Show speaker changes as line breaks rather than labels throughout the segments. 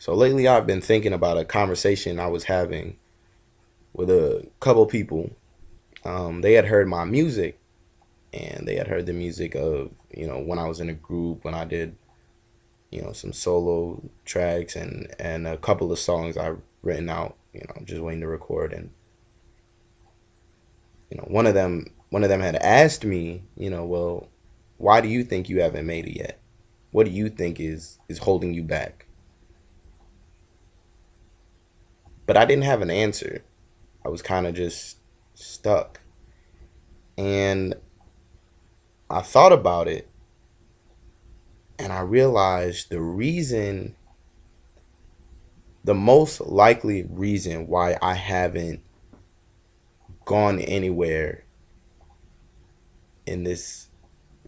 So lately, I've been thinking about a conversation I was having with a couple people. They had heard my music, and they had heard the music of when I was in a group, when I did some solo tracks and a couple of songs I've written out. Just waiting to record. And one of them had asked me, well, why do you think you haven't made it yet? What do you think is holding you back? But I didn't have an answer. I was kind of just stuck. And I thought about it and I realized the most likely reason why I haven't gone anywhere in this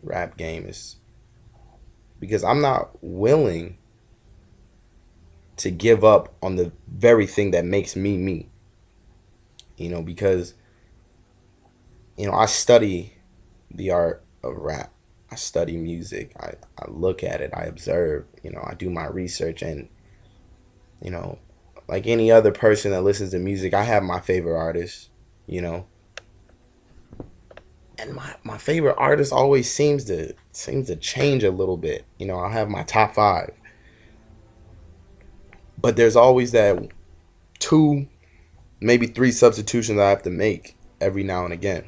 rap game is because I'm not willing to give up on the very thing that makes me me. Because, I study the art of rap. I study music. I look at it. I observe. I do my research. And, you know, like any other person that listens to music, I have my favorite artists, you know. And my favorite artist always seems to change a little bit. I have my top five. But there's always that two, maybe three substitutions I have to make every now and again.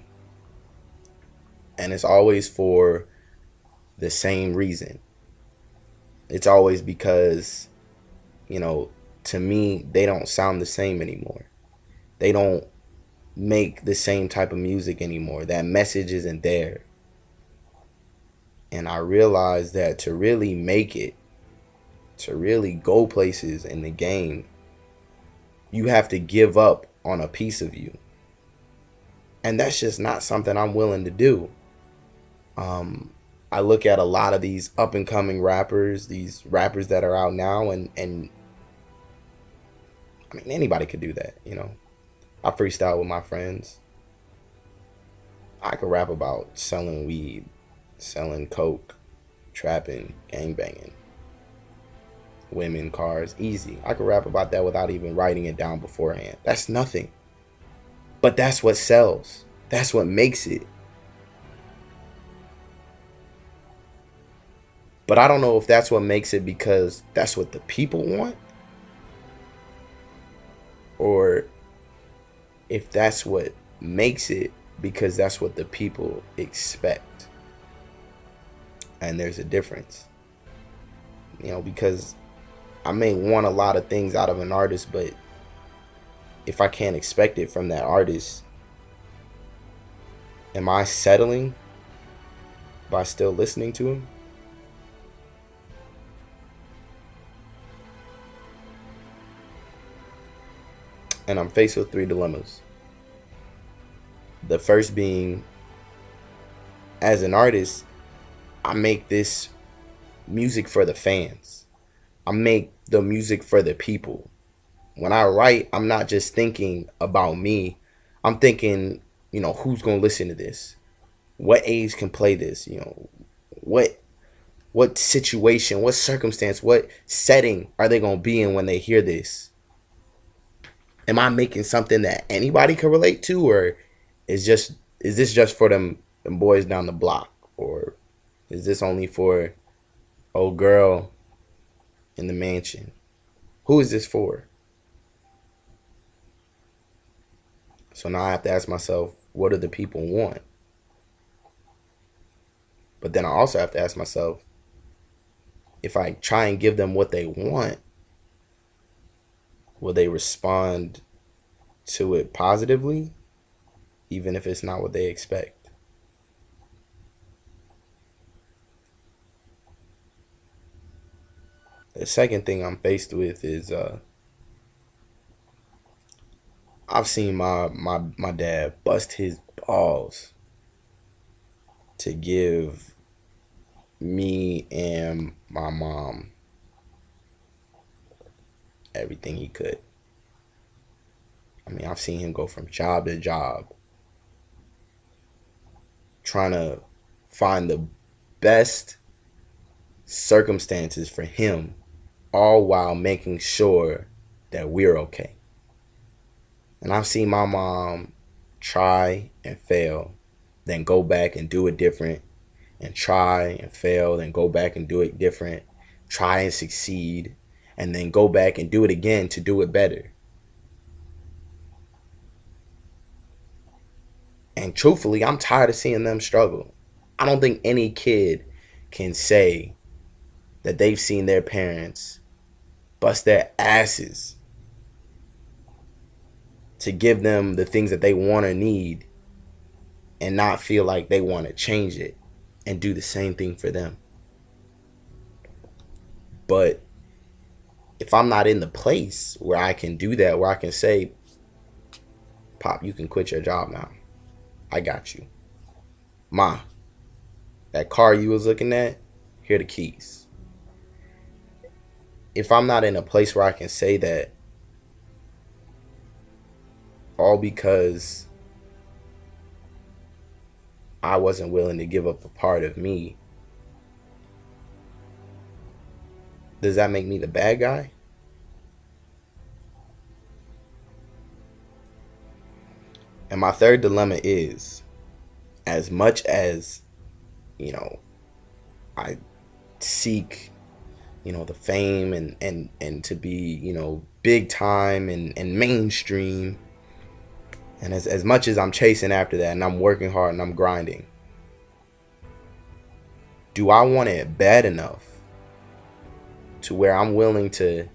And it's always for the same reason. It's always because, you know, to me, they don't sound the same anymore. They don't make the same type of music anymore. That message isn't there. And I realized that to really make it, to really go places in the game, you have to give up on a piece of you. And that's just not something I'm willing to do. I look at a lot of these up and coming rappers, these rappers that are out now, and I mean, anybody could do that. I freestyle with my friends. I could rap about selling weed, selling coke, trapping, gang banging, women, cars, easy. I could rap about that without even writing it down beforehand. That's nothing. But that's what sells. That's what makes it. But I don't know if that's what makes it because that's what the people want, or if that's what makes it because that's what the people expect. And there's a difference. Because I may want a lot of things out of an artist, but if I can't expect it from that artist, am I settling by still listening to him? And I'm faced with three dilemmas. The first being, as an artist, I make this music for the fans. I make the music for the people. When I write, I'm not just thinking about me. I'm thinking, who's going to listen to this? What age can play this? What what situation, what circumstance, what setting are they going to be in when they hear this? Am I making something that anybody can relate to, or is this just for them boys down the block, or is this only for old girl in the mansion? Who is this for? So now I have to ask myself, what do the people want? But then I also have to ask myself, if I try and give them what they want, will they respond to it positively, even if it's not what they expect? The second thing I'm faced with is I've seen my dad bust his balls to give me and my mom everything he could. I mean, I've seen him go from job to job trying to find the best circumstances for him all while making sure that we're okay. And I've seen my mom try and fail, then go back and do it different, and try and fail, then go back and do it different, try and succeed, and then go back and do it again to do it better. And truthfully, I'm tired of seeing them struggle. I don't think any kid can say that they've seen their parents bust their asses to give them the things that they want or need and not feel like they want to change it and do the same thing for them. But if I'm not in the place where I can do that, where I can say, Pop, you can quit your job now. I got you. Ma, that car you was looking at, here are the keys. If I'm not in a place where I can say that, all because I wasn't willing to give up a part of me, does that make me the bad guy? And my third dilemma is, as much as, you know, I seek, the fame and to be, big time and mainstream, and as much as I'm chasing after that and I'm working hard and I'm grinding, do I want it bad enough to where I'm willing to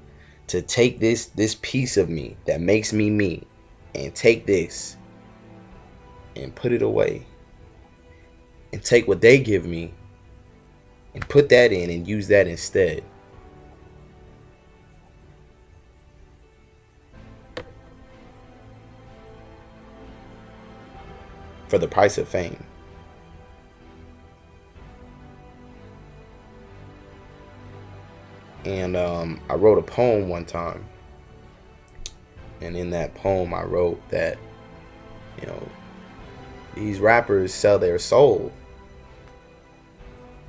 take this piece of me that makes me me, and take this and put it away, and take what they give me and put that in and use that instead? For the price of fame. And I wrote a poem one time, and in that poem I wrote that, these rappers sell their soul,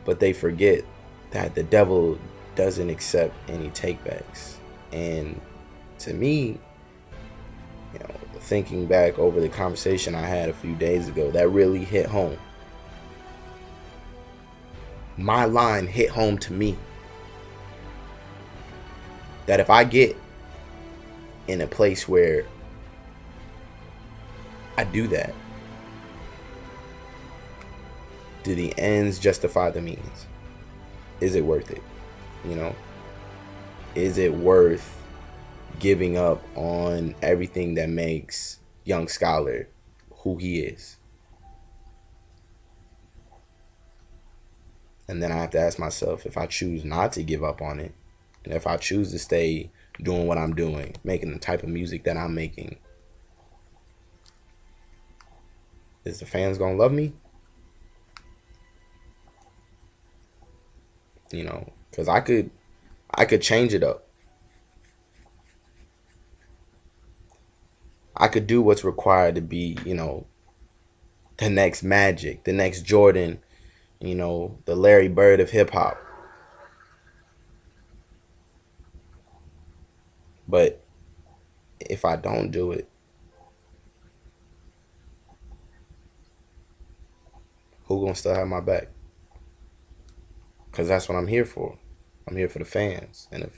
but they forget that the devil doesn't accept any takebacks. And to me, thinking back over the conversation I had a few days ago, that really hit home. My line hit home to me. That if I get in a place where I do that, do the ends justify the means? Is it worth it? Is it worth giving up on everything that makes Young Scholar who he is? And then I have to ask myself, if I choose not to give up on it, and if I choose to stay doing what I'm doing, making the type of music that I'm making, is the fans gonna love me? Because I could change it up. I could do what's required to be, the next Magic, the next Jordan, the Larry Bird of hip hop. But if I don't do it, who gonna still have my back? Because that's what I'm here for. I'm here for the fans. And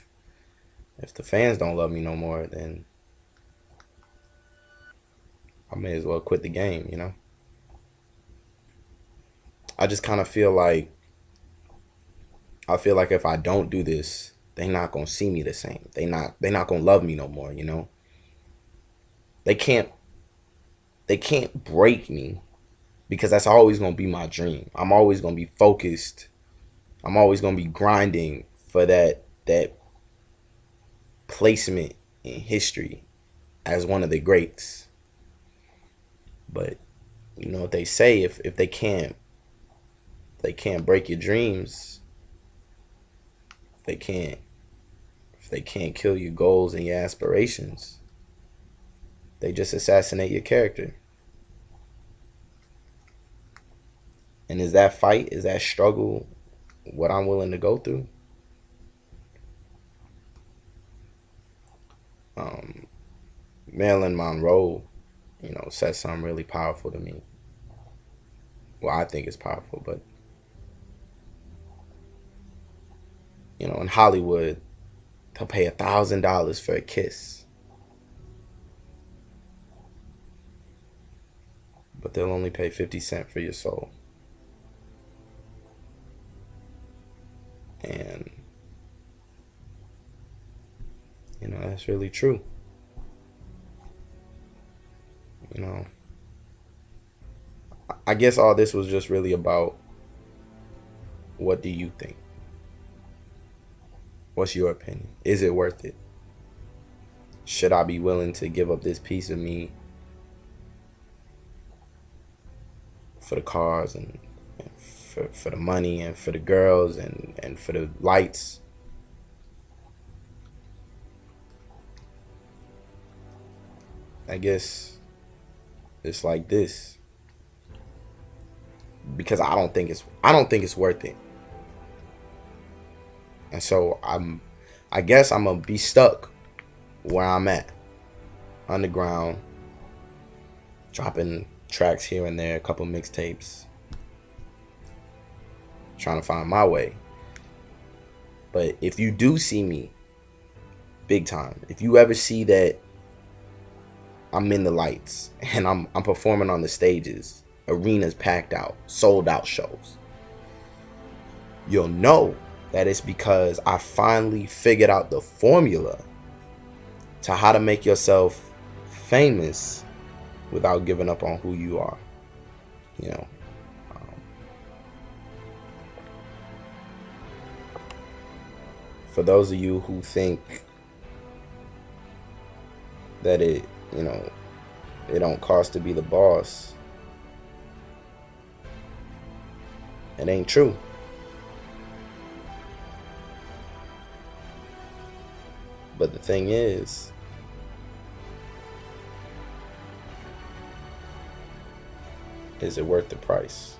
if the fans don't love me no more, then I may as well quit the game, I just kind of feel like, if I don't do this, they not gonna see me the same. They not gonna love me no more, They can't break me, because that's always gonna be my dream. I'm always gonna be focused. I'm always gonna be grinding for that placement in history as one of the greats. But what they say, if they can't break your dreams, if they can't kill your goals and your aspirations, they just assassinate your character. And is that fight, is that struggle what I'm willing to go through? um, Marilyn Monroe, said something really powerful to me. Well, I think it's powerful, but in Hollywood, they'll pay $1,000 for a kiss, but they'll only pay 50 cents for your soul. And that's really true. You know, I guess all this was just really about, what do you think? What's your opinion? Is it worth it? Should I be willing to give up this piece of me for the cars and for the money and for the girls and for the lights? I guess it's like this, because I don't think it's worth it. And so I guess I'm gonna be stuck where I'm at, underground, dropping tracks here and there, a couple mixtapes, trying to find my way. But if you do see me big time, if you ever see that I'm in the lights and I'm performing on the stages, arenas packed out, sold out shows, you'll know that it's because I finally figured out the formula to how to make yourself famous without giving up on who you are. For those of you who think that it don't cost to be the boss, it ain't true. But the thing is it worth the price?